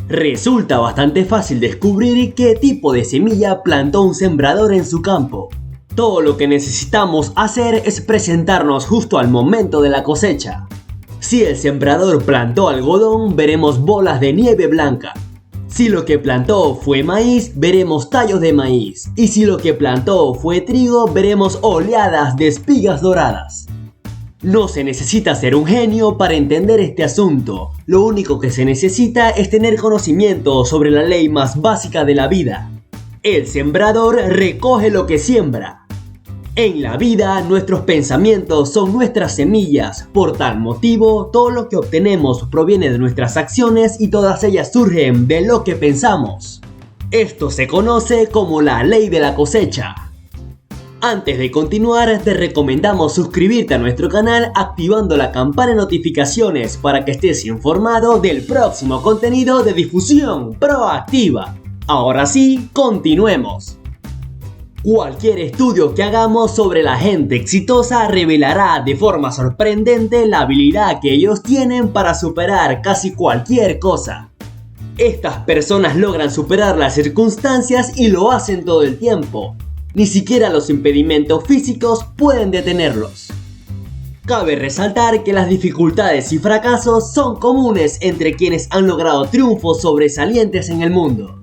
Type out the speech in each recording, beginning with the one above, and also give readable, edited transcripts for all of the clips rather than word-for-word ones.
Resulta bastante fácil descubrir qué tipo de semilla plantó un sembrador en su campo. Todo lo que necesitamos hacer es presentarnos justo al momento de la cosecha. Si el sembrador plantó algodón, veremos bolas de nieve blanca. Si lo que plantó fue maíz, veremos tallos de maíz. Y si lo que plantó fue trigo, veremos oleadas de espigas doradas. No se necesita ser un genio para entender este asunto. Lo único que se necesita es tener conocimiento sobre la ley más básica de la vida. El sembrador recoge lo que siembra. En la vida, nuestros pensamientos son nuestras semillas. Por tal motivo, todo lo que obtenemos proviene de nuestras acciones y todas ellas surgen de lo que pensamos. Esto se conoce como la ley de la cosecha. Antes de continuar, te recomendamos suscribirte a nuestro canal activando la campana de notificaciones para que estés informado del próximo contenido de difusión proactiva. Ahora sí, continuemos. Cualquier estudio que hagamos sobre la gente exitosa revelará de forma sorprendente la habilidad que ellos tienen para superar casi cualquier cosa. Estas personas logran superar las circunstancias y lo hacen todo el tiempo. Ni siquiera los impedimentos físicos pueden detenerlos. Cabe resaltar que las dificultades y fracasos son comunes entre quienes han logrado triunfos sobresalientes en el mundo.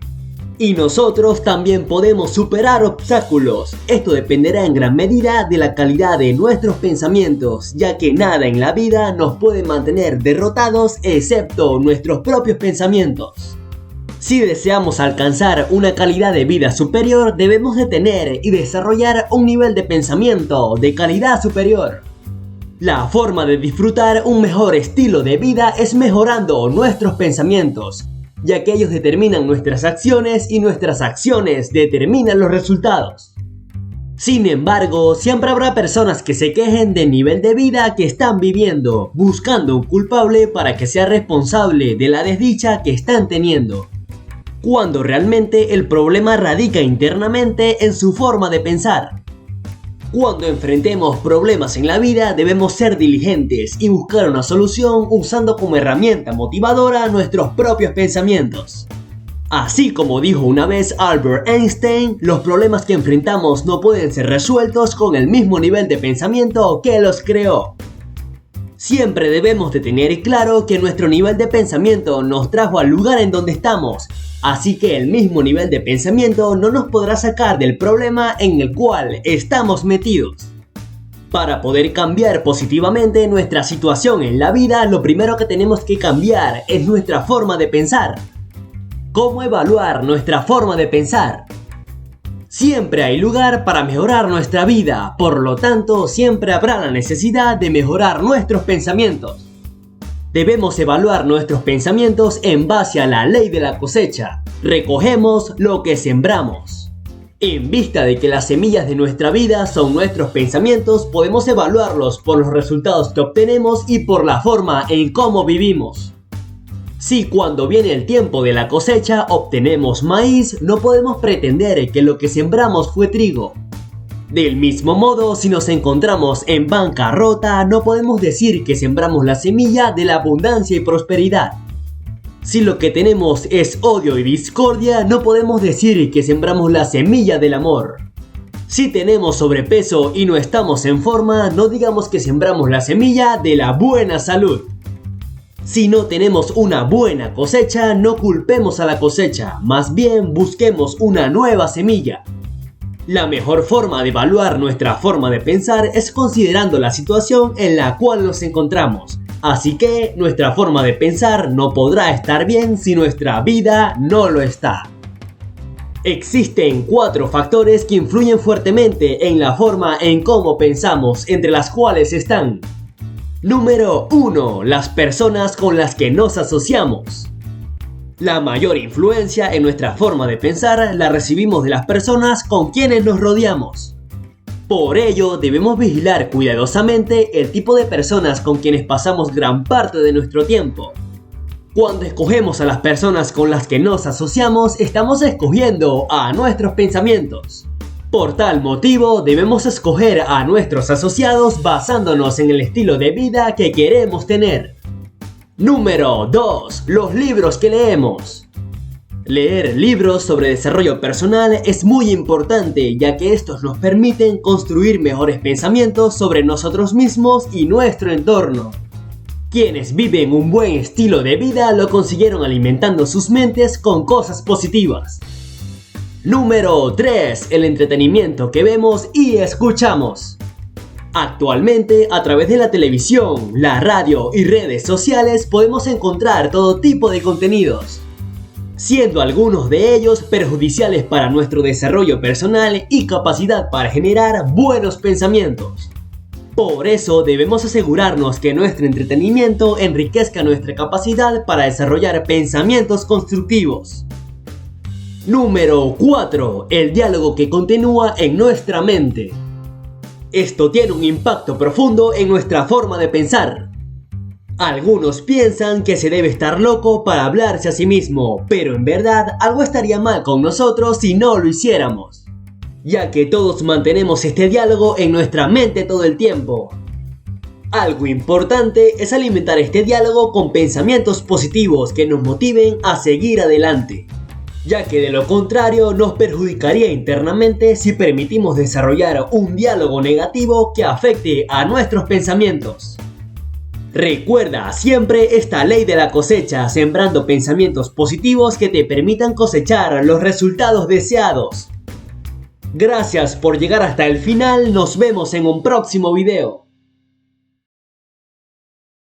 Y nosotros también podemos superar obstáculos. Esto dependerá en gran medida de la calidad de nuestros pensamientos, ya que nada en la vida nos puede mantener derrotados excepto nuestros propios pensamientos. Si deseamos alcanzar una calidad de vida superior, debemos de tener y desarrollar un nivel de pensamiento de calidad superior. La forma de disfrutar un mejor estilo de vida es mejorando nuestros pensamientos, ya que ellos determinan nuestras acciones y nuestras acciones determinan los resultados. Sin embargo, siempre habrá personas que se quejen del nivel de vida que están viviendo, buscando un culpable para que sea responsable de la desdicha que están teniendo, cuando realmente el problema radica internamente en su forma de pensar. Cuando enfrentemos problemas en la vida, debemos ser diligentes y buscar una solución usando como herramienta motivadora nuestros propios pensamientos. Así como dijo una vez Albert Einstein, los problemas que enfrentamos no pueden ser resueltos con el mismo nivel de pensamiento que los creó. Siempre debemos de tener claro que nuestro nivel de pensamiento nos trajo al lugar en donde estamos, así que el mismo nivel de pensamiento no nos podrá sacar del problema en el cual estamos metidos. Para poder cambiar positivamente nuestra situación en la vida, lo primero que tenemos que cambiar es nuestra forma de pensar. ¿Cómo evaluar nuestra forma de pensar? Siempre hay lugar para mejorar nuestra vida, por lo tanto, siempre habrá la necesidad de mejorar nuestros pensamientos. Debemos evaluar nuestros pensamientos en base a la ley de la cosecha. Recogemos lo que sembramos. En vista de que las semillas de nuestra vida son nuestros pensamientos, podemos evaluarlos por los resultados que obtenemos y por la forma en cómo vivimos. Si cuando viene el tiempo de la cosecha obtenemos maíz, no podemos pretender que lo que sembramos fue trigo. Del mismo modo, si nos encontramos en bancarrota, no podemos decir que sembramos la semilla de la abundancia y prosperidad. Si lo que tenemos es odio y discordia, no podemos decir que sembramos la semilla del amor. Si tenemos sobrepeso y no estamos en forma, no digamos que sembramos la semilla de la buena salud. Si no tenemos una buena cosecha, no culpemos a la cosecha, más bien busquemos una nueva semilla. La mejor forma de evaluar nuestra forma de pensar es considerando la situación en la cual nos encontramos. Así que nuestra forma de pensar no podrá estar bien si nuestra vida no lo está. Existen 4 factores que influyen fuertemente en la forma en cómo pensamos, entre las cuales están: Número 1. Las personas con las que nos asociamos. La mayor influencia en nuestra forma de pensar la recibimos de las personas con quienes nos rodeamos. Por ello, debemos vigilar cuidadosamente el tipo de personas con quienes pasamos gran parte de nuestro tiempo. Cuando escogemos a las personas con las que nos asociamos, estamos escogiendo a nuestros pensamientos. Por tal motivo, debemos escoger a nuestros asociados basándonos en el estilo de vida que queremos tener. Número 2. Los libros que leemos. Leer libros sobre desarrollo personal es muy importante, ya que estos nos permiten construir mejores pensamientos sobre nosotros mismos y nuestro entorno. Quienes viven un buen estilo de vida lo consiguieron alimentando sus mentes con cosas positivas. Número 3. El entretenimiento que vemos y escuchamos. Actualmente, a través de la televisión, la radio y redes sociales podemos encontrar todo tipo de contenidos, siendo algunos de ellos perjudiciales para nuestro desarrollo personal y capacidad para generar buenos pensamientos. Por eso debemos asegurarnos que nuestro entretenimiento enriquezca nuestra capacidad para desarrollar pensamientos constructivos. Número 4. El diálogo que continúa en nuestra mente. Esto tiene un impacto profundo en nuestra forma de pensar. Algunos piensan que se debe estar loco para hablarse a sí mismo, pero en verdad algo estaría mal con nosotros si no lo hiciéramos, ya que todos mantenemos este diálogo en nuestra mente todo el tiempo. Algo importante es alimentar este diálogo con pensamientos positivos que nos motiven a seguir adelante, ya que de lo contrario nos perjudicaría internamente si permitimos desarrollar un diálogo negativo que afecte a nuestros pensamientos. Recuerda siempre esta ley de la cosecha, sembrando pensamientos positivos que te permitan cosechar los resultados deseados. Gracias por llegar hasta el final, nos vemos en un próximo video.